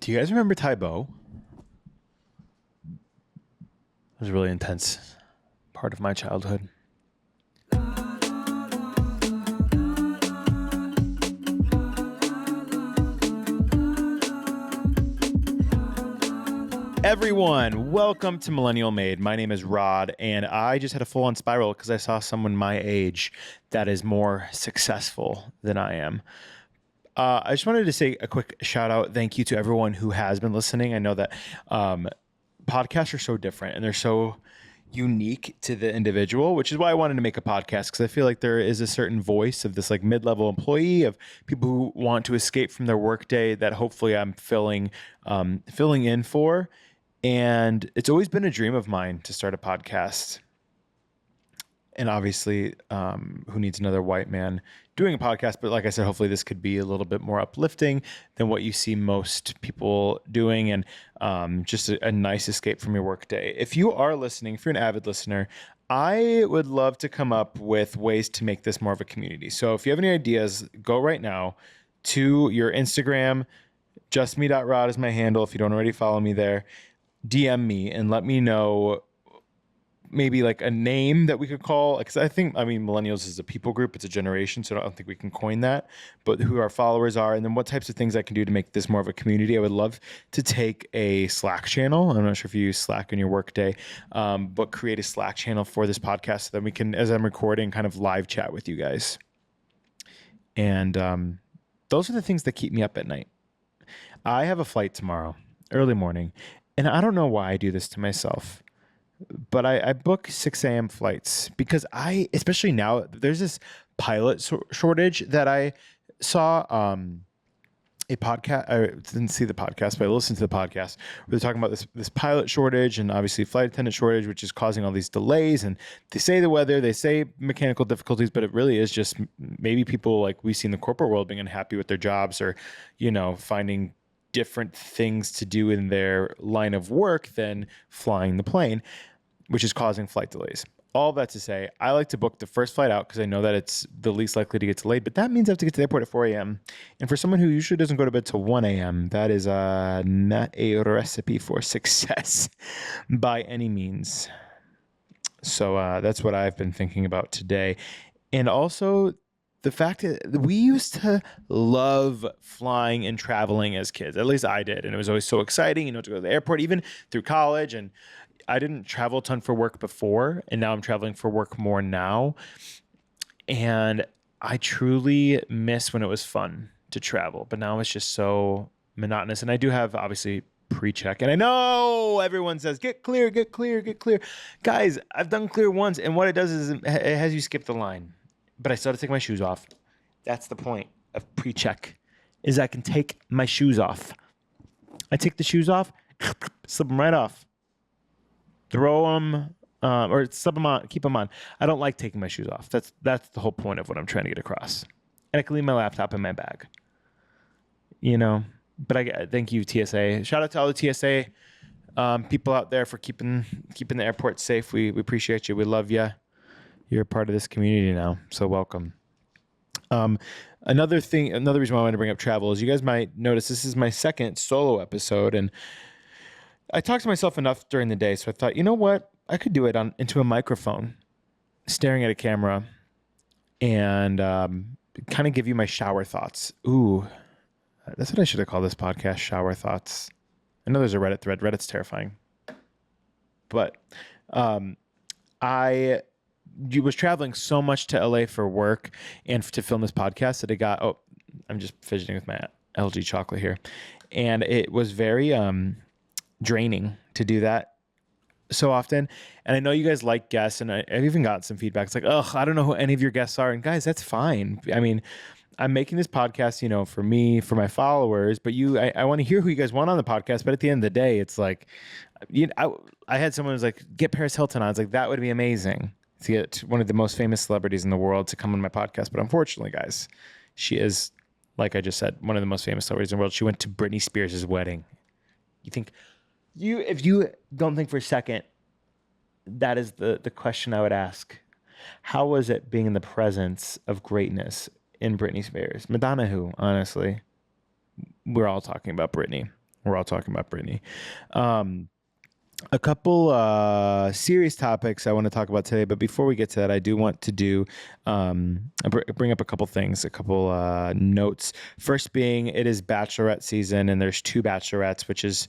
Do you guys remember Tybo? It was a really intense part of my childhood. Everyone, welcome to Millennial Made. My name is Rod, and I just had a full-on spiral because I saw someone my age that is more successful than I am. I just wanted to say a quick shout out. Thank you to everyone who has been listening. I know that podcasts are so different and they're so unique to the individual, which is why I wanted to make a podcast, because I feel like there is a certain voice of this like mid-level employee, of people who want to escape from their workday that hopefully I'm filling in for. And it's always been a dream of mine to start a podcast. And obviously, who needs another white man doing a podcast? But like I said, hopefully this could be a little bit more uplifting than what you see most people doing, and just a nice escape from your workday. If you are listening, if you're an avid listener, I would love to come up with ways to make this more of a community. So if you have any ideas, go right now to your Instagram. Justme.rod is my handle. If you don't already follow me there, DM me and let me know maybe like a name that we could call, because millennials is a people group, it's a generation, so I don't think we can coin that, but who our followers are, and then what types of things I can do to make this more of a community. I would love to take a Slack channel. I'm not sure if you use Slack in your workday, but create a Slack channel for this podcast so that we can, as I'm recording, kind of live chat with you guys. And those are the things that keep me up at night. I have a flight tomorrow, early morning, and I don't know why I do this to myself, but I book 6 a.m. flights because especially now, there's this pilot shortage that I saw a podcast. I didn't see the podcast, but I listened to the podcast where they're talking about this pilot shortage and obviously flight attendant shortage, which is causing all these delays. And they say the weather, they say mechanical difficulties, but it really is just maybe people like we see in the corporate world being unhappy with their jobs, or, finding different things to do in their line of work than flying the plane, which is causing flight delays. All that to say, I like to book the first flight out because I know that it's the least likely to get delayed, but that means I have to get to the airport at 4 a.m. And for someone who usually doesn't go to bed till 1 a.m., that is not a recipe for success by any means. So that's what I've been thinking about today. And also the fact that we used to love flying and traveling as kids. At least I did. And it was always so exciting, to go to the airport, even through college. And I didn't travel a ton for work before, and now I'm traveling for work more now. And I truly miss when it was fun to travel, but now it's just so monotonous. And I do have obviously pre-check, and I know everyone says, get clear, get clear, get clear. Guys, I've done clear once, and what it does is it has you skip the line. But I still have to take my shoes off. That's the point of pre-check, is I can take my shoes off. I take the shoes off, slip them right off, throw them, or slip them on, keep them on. I don't like taking my shoes off. That's the whole point of what I'm trying to get across. And I can leave my laptop in my bag. But I thank you, TSA. Shout out to all the TSA people out there for keeping the airport safe. We appreciate you. We love you. You're a part of this community now, so welcome. Another reason why I want to bring up travel is you guys might notice this is my second solo episode, and I talked to myself enough during the day, so I thought, you know what? I could do it into a microphone, staring at a camera, and kind of give you my shower thoughts. Ooh, that's what I should have called this podcast, Shower Thoughts. I know there's a Reddit thread. Reddit's terrifying. But I was traveling so much to LA for work and to film this podcast that I'm just fidgeting with my LG chocolate here. And it was very draining to do that so often. And I know you guys like guests, and I've even gotten some feedback. It's like, I don't know who any of your guests are. And guys, that's fine. I mean, I'm making this podcast, for me, for my followers, but I want to hear who you guys want on the podcast. But at the end of the day, it's like, I had someone who's like, get Paris Hilton on. I was like, that would be amazing to get one of the most famous celebrities in the world to come on my podcast. But unfortunately, guys, she is, like I just said, one of the most famous celebrities in the world. She went to Britney Spears' wedding. If you don't think for a second, that is the question I would ask. How was it being in the presence of greatness in Britney Spears? Madonna who, honestly? We're all talking about Britney. We're all talking about Brittany. A couple serious topics I want to talk about today, but before we get to that, I do want to bring up a couple things, a couple notes. First being, it is Bachelorette season, and there's 2 Bachelorettes, which is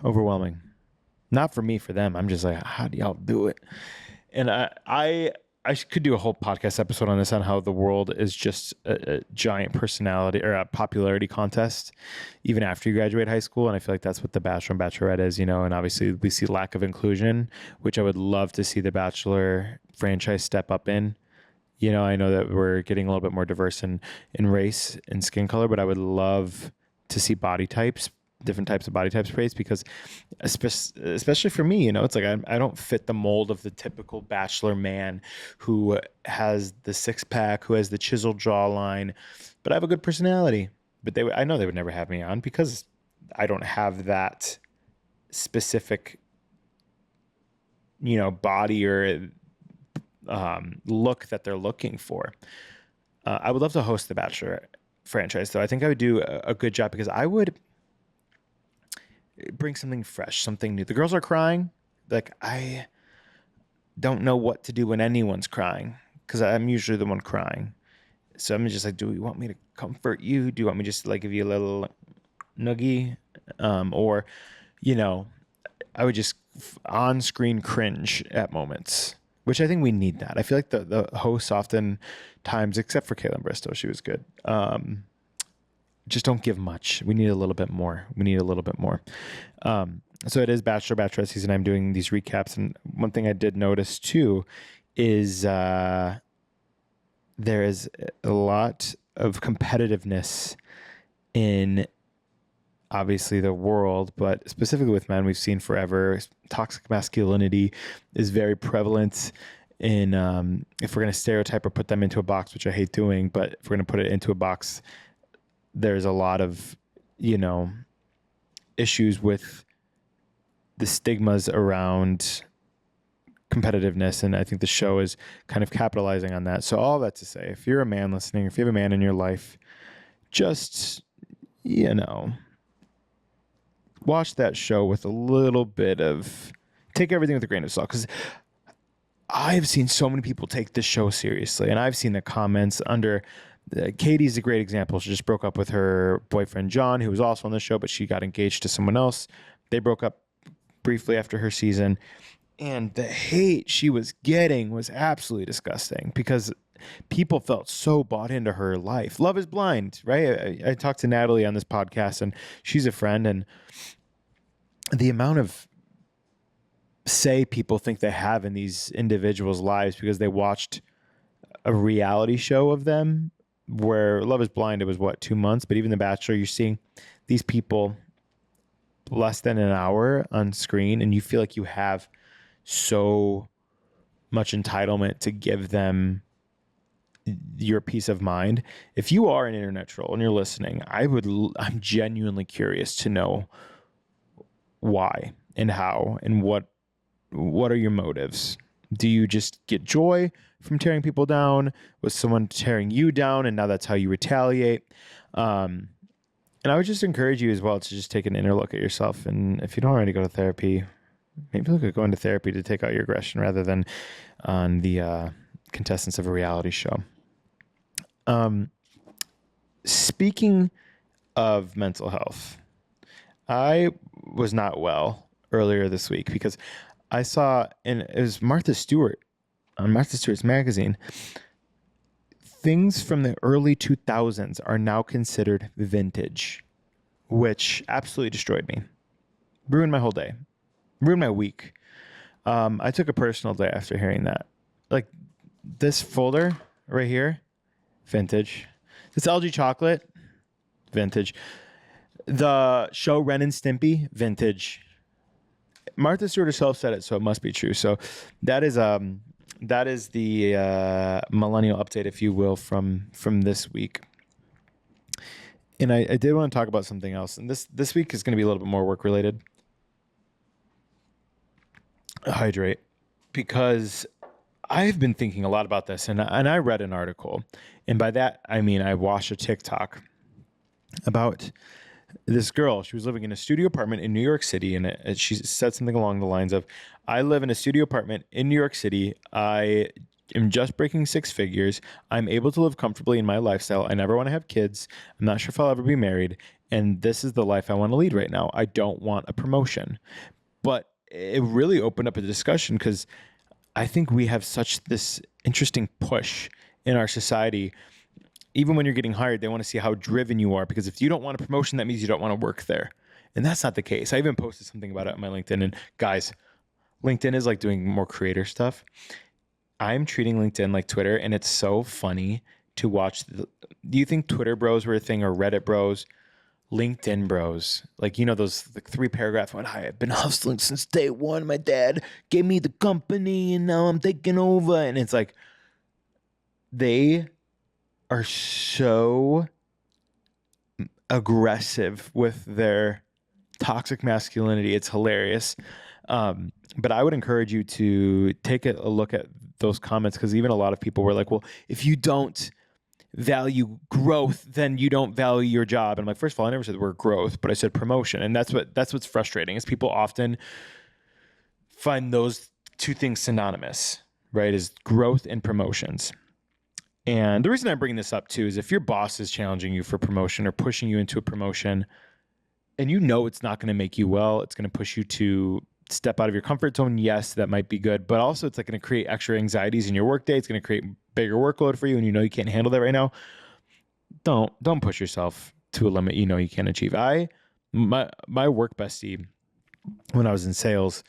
overwhelming. Not for me, for them. I'm just like, how do y'all do it? And I could do a whole podcast episode on this, on how the world is just a giant personality or a popularity contest, even after you graduate high school. And I feel like that's what The Bachelor and Bachelorette is, and obviously we see lack of inclusion, which I would love to see the Bachelor franchise step up in. I know that we're getting a little bit more diverse in race and skin color, but I would love to see different types of body types praised, because especially for me, it's like I don't fit the mold of the typical Bachelor man who has the 6-pack, who has the chiseled jawline, but I have a good personality. But I know they would never have me on because I don't have that specific, body or look that they're looking for. I would love to host the Bachelor franchise, though. I think I would do a good job, because I would bring something fresh, something new. The girls are crying. Like, I don't know what to do when anyone's crying, because I'm usually the one crying. So I'm just like, do you want me to comfort you? Do you want me just to give you a little noogie? Or, I would just on-screen cringe at moments, which I think we need that. I feel like the hosts oftentimes, except for Caitlin Bristow, she was good, just don't give much. We need a little bit more. So it is Bachelorette season. I'm doing these recaps. And one thing I did notice too is there is a lot of competitiveness in, obviously, the world, but specifically with men. We've seen forever toxic masculinity is very prevalent in, if we're going to stereotype or put them into a box, which I hate doing, but if we're going to put it into a box, there's a lot of, issues with the stigmas around competitiveness. And I think the show is kind of capitalizing on that. So all that to say, if you're a man listening, if you have a man in your life, just, watch that show with a little bit of, take everything with a grain of salt. Because I've seen so many people take this show seriously. And I've seen the comments under, Katie's a great example. She just broke up with her boyfriend, John, who was also on the show, but she got engaged to someone else. They broke up briefly after her season. And the hate she was getting was absolutely disgusting, because people felt so bought into her life. Love is blind, right? I talked to Natalie on this podcast, and she's a friend. And the amount of say people think they have in these individuals' lives because they watched a reality show of them, where Love is Blind, it was 2 months, but even The Bachelor, you're seeing these people less than an hour on screen, and you feel like you have so much entitlement to give them your peace of mind. If you are an internet troll and you're listening, I'm genuinely curious to know why and how and what are your motives. Do you just get joy from tearing people down? Was someone tearing you down, and now that's how you retaliate? And I would just encourage you as well to just take an inner look at yourself. And if you don't already go to therapy, maybe look at going to therapy to take out your aggression rather than on the contestants of a reality show. Speaking of mental health, I was not well earlier this week because I saw, and it was Martha Stewart on Martha Stewart's magazine, things from the early 2000s are now considered vintage, which absolutely destroyed me. Ruined my whole day. Ruined my week. I took a personal day after hearing that. Like, this folder right here, vintage. This LG chocolate, vintage. The show Ren and Stimpy, vintage. Martha Stewart herself said it, so it must be true. So that is the millennial update, if you will, from this week. And I did want to talk about something else. And this week is going to be a little bit more work related. Hydrate, because I've been thinking a lot about this, and I read an article, and by that I mean I watched a TikTok about This girl, she was living in a studio apartment in New York City, and she said something along the lines of, I live in a studio apartment in New York City. I am just breaking six figures. I'm able to live comfortably in my lifestyle. I never want to have kids. I'm not sure if I'll ever be married. And this is the life I want to lead right now. I don't want a promotion. But it really opened up a discussion because I think we have such this interesting push in our society. Even when you're getting hired, they want to see how driven you are, because if you don't want a promotion, that means you don't want to work there. And that's not the case. I even posted something about it on my LinkedIn. And guys, LinkedIn is like doing more creator stuff. I'm treating LinkedIn like Twitter, and it's so funny to watch. Do you think Twitter bros were a thing, or Reddit bros? LinkedIn bros, like, those like 3 paragraph one. I've been hustling since day one. My dad gave me the company, and now I'm taking over. And it's like they are so aggressive with their toxic masculinity. It's hilarious. But I would encourage you to take a look at those comments, because even a lot of people were like, well, if you don't value growth, then you don't value your job. And I'm like, first of all, I never said the word growth, but I said promotion. And that's what's frustrating, is people often find those two things synonymous, right? Is growth and promotions. And the reason I'm bringing this up too is if your boss is challenging you for promotion or pushing you into a promotion, and it's not going to make you well, it's going to push you to step out of your comfort zone. Yes, that might be good, but also it's like going to create extra anxieties in your workday. It's going to create bigger workload for you, and you can't handle that right now. Don't push yourself to a limit you can't achieve. My work bestie, when I was in sales,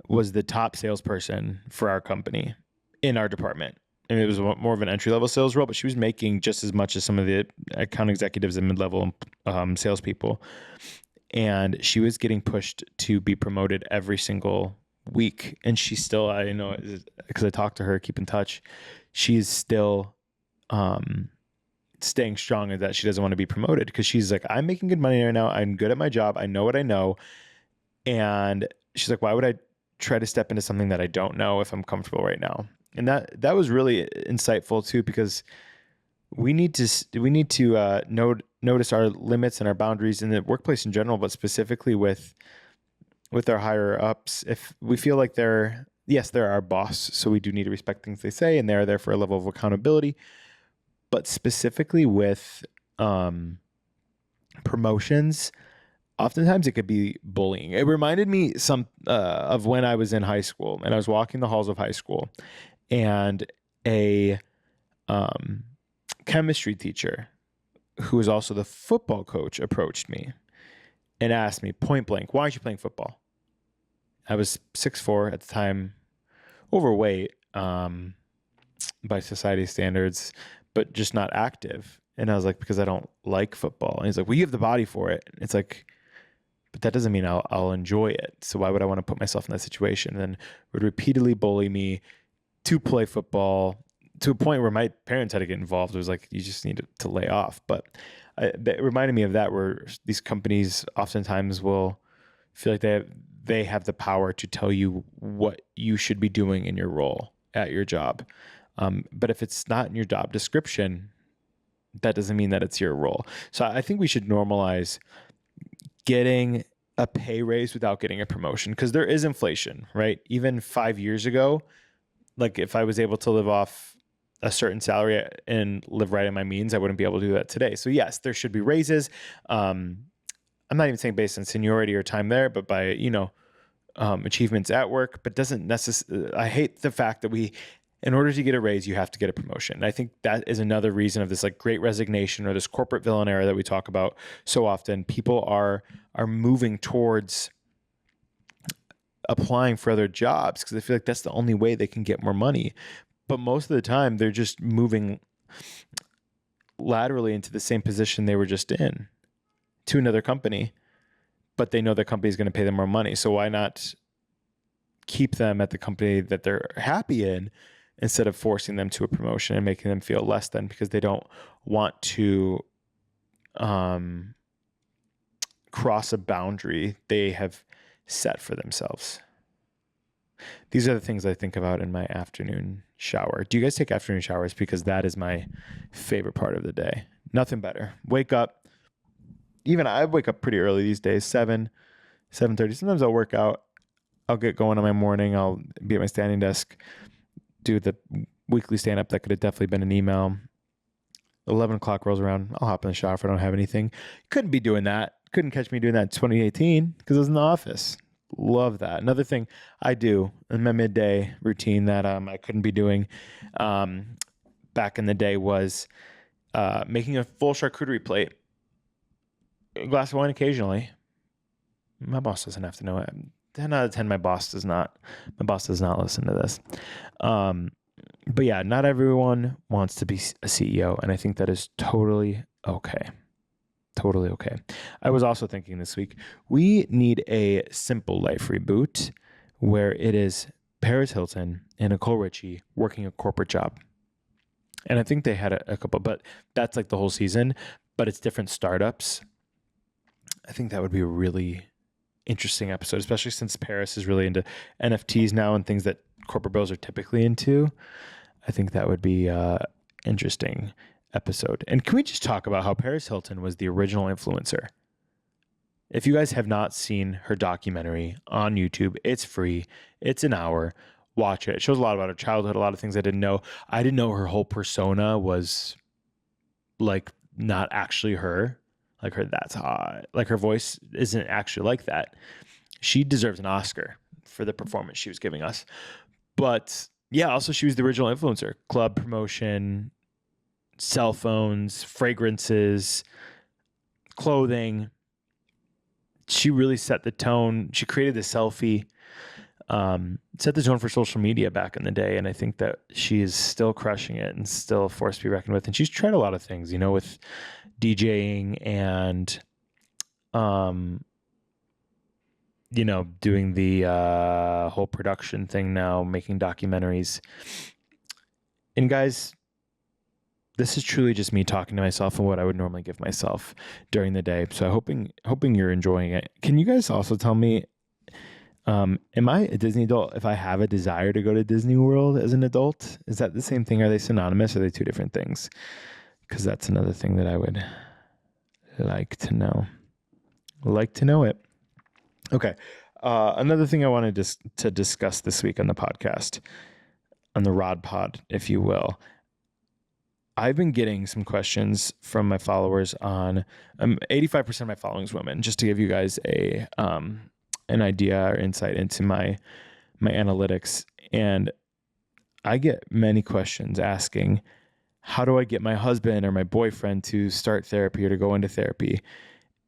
was the top salesperson for our company in our department. And it was more of an entry-level sales role, but she was making just as much as some of the account executives and mid-level salespeople. And she was getting pushed to be promoted every single week. And she's still, I know, because I talked to her, keep in touch, she's still staying strong in that she doesn't want to be promoted, because she's like, I'm making good money right now. I'm good at my job. I know what I know. And she's like, why would I try to step into something that I don't know if I'm comfortable right now? And that was really insightful too, because we need to notice our limits and our boundaries in the workplace in general, but specifically with our higher ups. If we feel like they're our boss, so we do need to respect things they say, and they're there for a level of accountability. But specifically with promotions, oftentimes it could be bullying. It reminded me of when I was in high school, and I was walking the halls of high school, and a chemistry teacher, who was also the football coach, approached me and asked me point blank, why aren't you playing football? I was 6'4" at the time, overweight by society standards, but just not active. And I was like, because I don't like football. And he's like, well, you have the body for it. It's like, but that doesn't mean I'll enjoy it. So why would I want to put myself in that situation? And then would repeatedly bully me to play football, to a point where my parents had to get involved. It was like, you just need to lay off. But it reminded me of that, where these companies oftentimes will feel like they have the power to tell you what you should be doing in your role at your job. But if it's not in your job description, that doesn't mean that it's your role. So I think we should normalize getting a pay raise without getting a promotion, because there is inflation, right? Even 5 years ago, like if I was able to live off a certain salary and live right in my means, I wouldn't be able to do that today. So yes, there should be raises. I'm not even saying based on seniority or time there, but by, achievements at work, but doesn't necessarily, I hate the fact that in order to get a raise, you have to get a promotion. And I think that is another reason of this like great resignation, or this corporate villain era that we talk about so often. People are moving towards applying for other jobs because they feel like that's the only way they can get more money. But most of the time, they're just moving laterally into the same position they were just in to another company, but they know the company is going to pay them more money. So why not keep them at the company that they're happy in, instead of forcing them to a promotion and making them feel less than, because they don't want to cross a boundary they have set for themselves. These are the things I think about in my afternoon shower. Do you guys take afternoon showers? Because that is my favorite part of the day. Nothing better. Wake up, even I wake up pretty early these days, 7:30. Sometimes I'll work out. I'll get going on my morning. I'll be at my standing desk, do the weekly stand-up. That could have definitely been an email. 11 o'clock rolls around. I'll hop in the shower if I don't have anything. Couldn't be doing that. Couldn't catch me doing that in 2018 because I was in the office. Love that. Another thing I do in my midday routine that I couldn't be doing back in the day was making a full charcuterie plate. A glass of wine occasionally. My boss doesn't have to know it. 10 out of 10, my boss does not listen to this. But yeah, not everyone wants to be a CEO, and I think that is totally okay. Totally okay. I was also thinking this week, we need a Simple Life reboot where it is Paris Hilton and Nicole Richie working a corporate job. And I think they had a couple, but that's like the whole season, but it's different startups. I think that would be a really interesting episode, especially since Paris is really into NFTs now and things that corporate bros are typically into. I think that would be interesting episode. And can we just talk about how Paris Hilton was the original influencer? If you guys have not seen her documentary on YouTube, it's free. It's an hour. Watch it. It shows a lot about her childhood, a lot of things I didn't know. I didn't know her whole persona was like not actually her. Like her, that's hot. Like her voice isn't actually like that. She deserves an Oscar for the performance she was giving us. But yeah, also she was the original influencer. Club promotion, cell phones, fragrances, clothing. She really set the tone. She created the selfie, set the tone for social media back in the day. And I think that she is still crushing it and still a force to be reckoned with. And she's tried a lot of things, you know, with DJing and, you know, doing the whole production thing now, making documentaries. And guys, this is truly just me talking to myself and what I would normally give myself during the day. So hoping you're enjoying it. Can you guys also tell me, am I a Disney adult if I have a desire to go to Disney World as an adult? Is that the same thing? Are they synonymous? Or are they two different things? Because that's another thing that I would like to know. Like to know it. Okay. Another thing I wanted to discuss this week on the podcast, on the Rod Pod, if you will. I've been getting some questions from my followers on 85% of my following is women, just to give you guys an idea or insight into my analytics. And I get many questions asking, how do I get my husband or my boyfriend to start therapy or to go into therapy?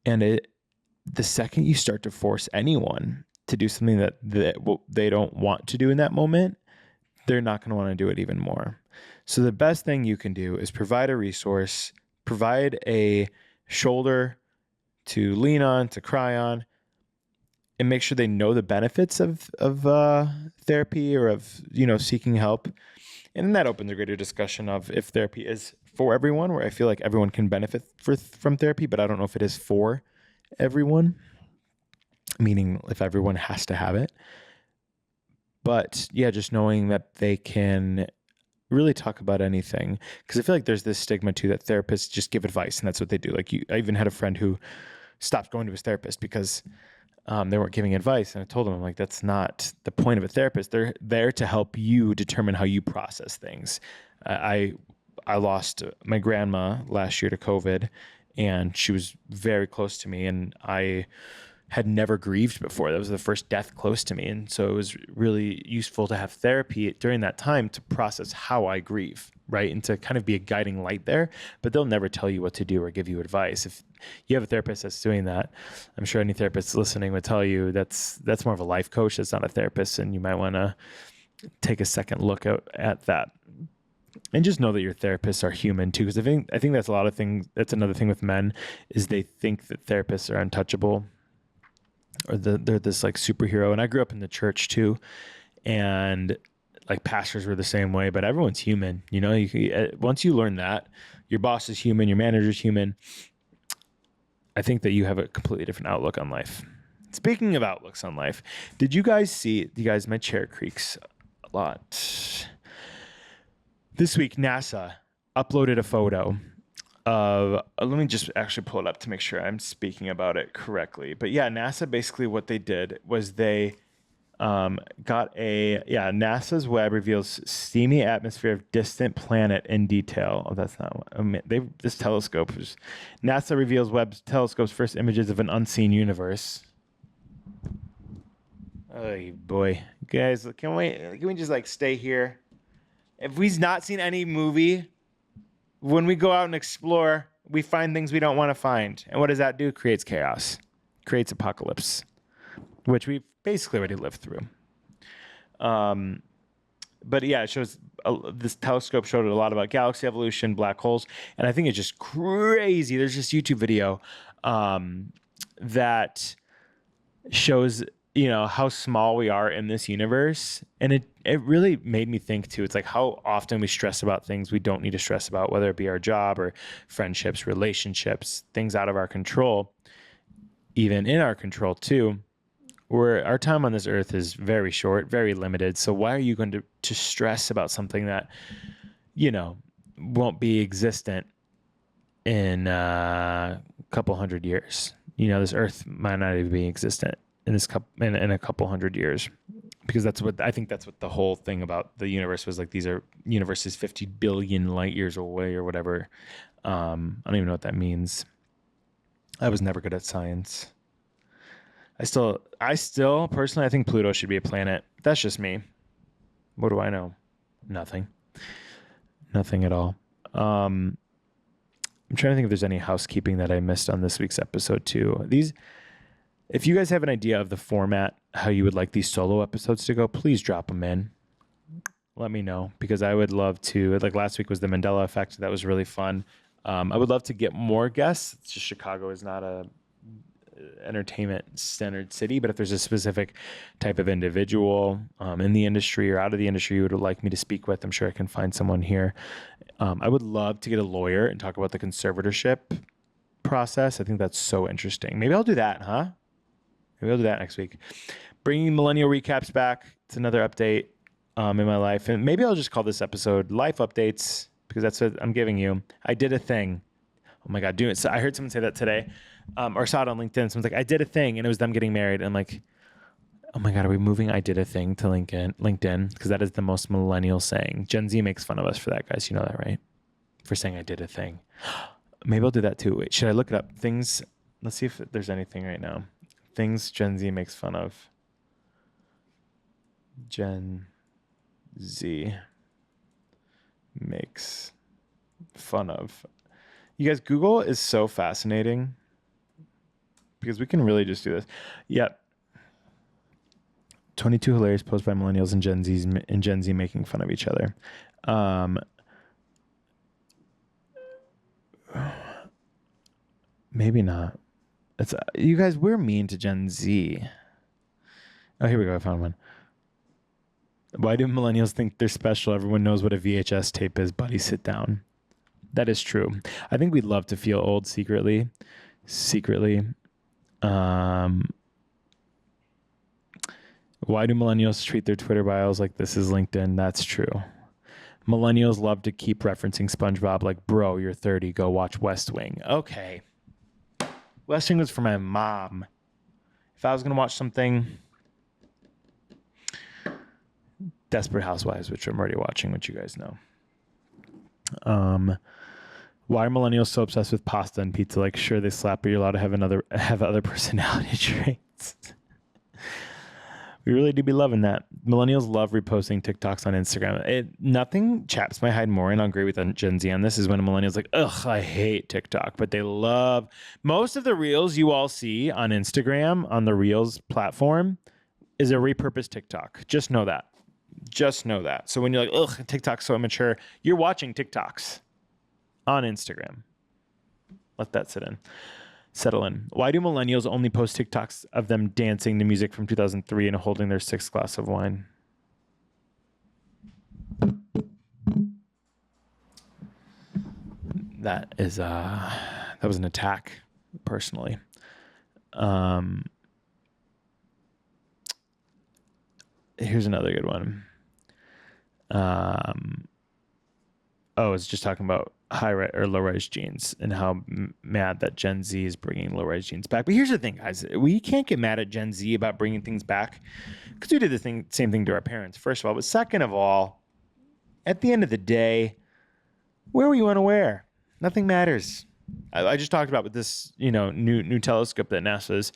And the second you start to force anyone to do something that they don't want to do in that moment, they're not going to want to do it even more. So the best thing you can do is provide a resource, provide a shoulder to lean on, to cry on, and make sure they know the benefits of therapy or of, you know, seeking help. And then that opens a greater discussion of if therapy is for everyone, where I feel like everyone can benefit from therapy, but I don't know if it is for everyone, meaning if everyone has to have it. But yeah, just knowing that they can really talk about anything, because I feel like there's this stigma too that therapists just give advice and that's what they do. Like I even had a friend who stopped going to his therapist because they weren't giving advice, and I told him, I'm like, that's not the point of a therapist. They're there to help you determine how you process things. I lost my grandma last year to COVID, and she was very close to me, and I had never grieved before. That was the first death close to me. And so it was really useful to have therapy during that time to process how I grieve, right? And to kind of be a guiding light there, but they'll never tell you what to do or give you advice. If you have a therapist that's doing that, I'm sure any therapist listening would tell you that's more of a life coach. That's not a therapist. And you might want to take a second look at that. And just know that your therapists are human too. Because I think that's a lot of things. That's another thing with men is they think that therapists are untouchable, or they're this like superhero. And I grew up in the church too, and like pastors were the same way, but everyone's human. You know, once you learn that your boss is human, your manager's human, I think that you have a completely different outlook on life. Speaking of outlooks on life, did you guys my chair creaks a lot. This week, NASA uploaded a photo let me just actually pull it up to make sure I'm speaking about it correctly. But yeah, NASA basically what they did was they NASA's web reveals steamy atmosphere of distant planet in detail. Oh, that's not what I mean. This telescope was NASA reveals Webb telescope's first images of an unseen universe. Oh boy, guys, can we just like stay here? If we've not seen any movie, when we go out and explore, we find things we don't want to find, and what does that do? Creates chaos, creates apocalypse, which we've basically already lived through. But yeah, it shows this telescope showed a lot about galaxy evolution, black holes, and I think it's just crazy. There's this YouTube video that shows how small we are in this universe, and it really made me think too. It's like how often we stress about things we don't need to stress about, whether it be our job or friendships, relationships, things out of our control, even in our control too. Where our time on this earth is very short, very limited. So why are you going to stress about something that, won't be existent in a couple hundred years? This earth might not even be existent in a couple hundred years, because that's what the whole thing about the universe was like. Universe is 50 billion light years away or whatever. I don't even know what that means. I was never good at science. I still personally, I think Pluto should be a planet. That's just me. What do I know? Nothing at all. I'm trying to think if there's any housekeeping that I missed on this week's episode too. If you guys have an idea of the format, how you would like these solo episodes to go, please drop them in. Let me know, because I would love to, like last week was the Mandela Effect. That was really fun. I would love to get more guests. It's just Chicago is not a entertainment centered city, but if there's a specific type of individual in the industry or out of the industry you would like me to speak with, I'm sure I can find someone here. I would love to get a lawyer and talk about the conservatorship process. I think that's so interesting. Maybe I'll do that, huh? Maybe I'll do that next week. Bringing millennial recaps back. It's another update in my life, and maybe I'll just call this episode Life Updates, because that's what I'm giving you. I did a thing. Oh my God, so I heard someone say that today. Or saw it on LinkedIn. Someone's like, I did a thing, and it was them getting married. And I'm like, oh my God, are we moving I did a thing to LinkedIn? Because that is the most millennial saying. Gen Z makes fun of us for that, guys. You know that, right? For saying I did a thing. Maybe I'll do that too. Wait, should I look it up? Things, let's see if there's anything right now. Things Gen Z makes fun of. Gen Z makes fun of. You guys, Google is so fascinating, because we can really just do this. Yep. 22 hilarious posts by millennials and Gen Z making fun of each other. Maybe not. It's you guys, we're mean to Gen Z. Oh, here we go. I found one. Why do millennials think they're special? Everyone knows what a VHS tape is. Buddy, sit down. That is true. I think we'd love to feel old secretly. Why do millennials treat their Twitter bios like this is LinkedIn? That's true. Millennials love to keep referencing SpongeBob like, bro, you're 30, go watch West Wing. Okay. West Wing was for my mom. If I was going to watch something, Desperate Housewives, which I'm already watching, which you guys know. Why are millennials so obsessed with pasta and pizza? Like, sure, they slap, but you're allowed to have other personality traits. We really do be loving that. Millennials love reposting TikToks on Instagram. Nothing chaps my hide more, and I'll agree with Gen Z on this, is when a millennial's like, ugh, I hate TikTok. But they love most of the reels you all see on Instagram, on the Reels platform, is a repurposed TikTok. Just know that. So when you're like, ugh, TikTok's so immature, you're watching TikToks on Instagram. Let that settle in. Why do millennials only post TikToks of them dancing to music from 2003 and holding their sixth glass of wine? That was an attack, personally. Here's another good one. Oh, it's just talking about or low-rise jeans and how mad that Gen Z is bringing low-rise jeans back. But here's the thing, guys. We can't get mad at Gen Z about bringing things back because we did the same thing to our parents, first of all. But second of all, at the end of the day, wear what you want to wear. Nothing matters. I just talked about with this, new telescope that NASA is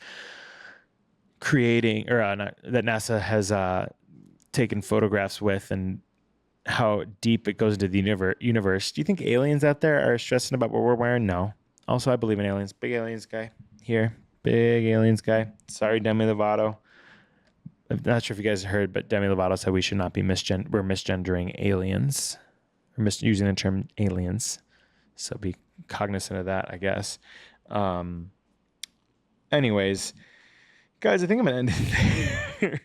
creating, or that NASA has taken photographs with, and how deep it goes into the universe. Do you think aliens out there are stressing about what we're wearing? No. Also, I believe in aliens. Big aliens guy here. Big aliens guy. Sorry, Demi Lovato. I'm not sure if you guys heard, but Demi Lovato said we should not be we're misgendering aliens. We're using the term aliens. So be cognizant of that, I guess. Anyways, guys, I think I'm going to end it there.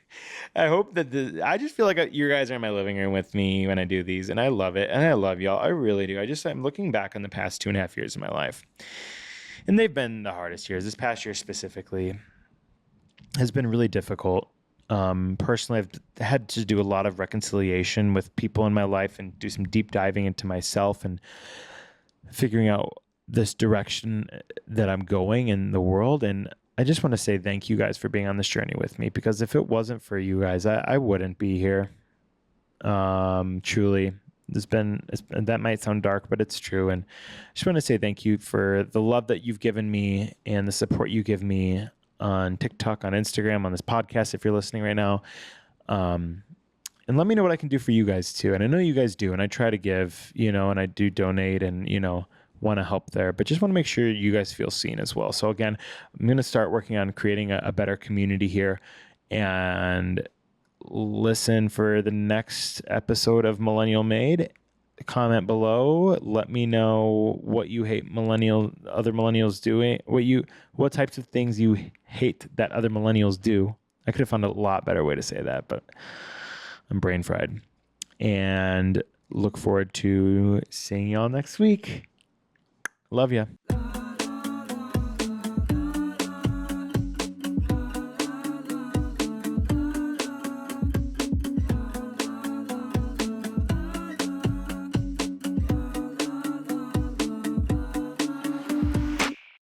I hope that I just feel like you guys are in my living room with me when I do these, and I love it, and I love y'all. I really do. I'm looking back on the past 2.5 years of my life, and they've been the hardest years. This past year specifically has been really difficult. Personally, I've had to do a lot of reconciliation with people in my life and do some deep diving into myself and figuring out this direction that I'm going in the world. And I just want to say thank you guys for being on this journey with me, because if it wasn't for you guys, I wouldn't be here. Truly, that might sound dark, but it's true. And I just want to say thank you for the love that you've given me and the support you give me on TikTok, on Instagram, on this podcast, if you're listening right now. And let me know what I can do for you guys too. And I know you guys do, and I try to give, and I do donate and, want to help there, but just want to make sure you guys feel seen as well. So again, I'm going to start working on creating a better community here, and listen for the next episode of Millennial Made. Comment below. Let me know what you hate other millennials doing, what types of things you hate that other millennials do. I could have found a lot better way to say that, but I'm brain fried. And look forward to seeing y'all next week. Love ya.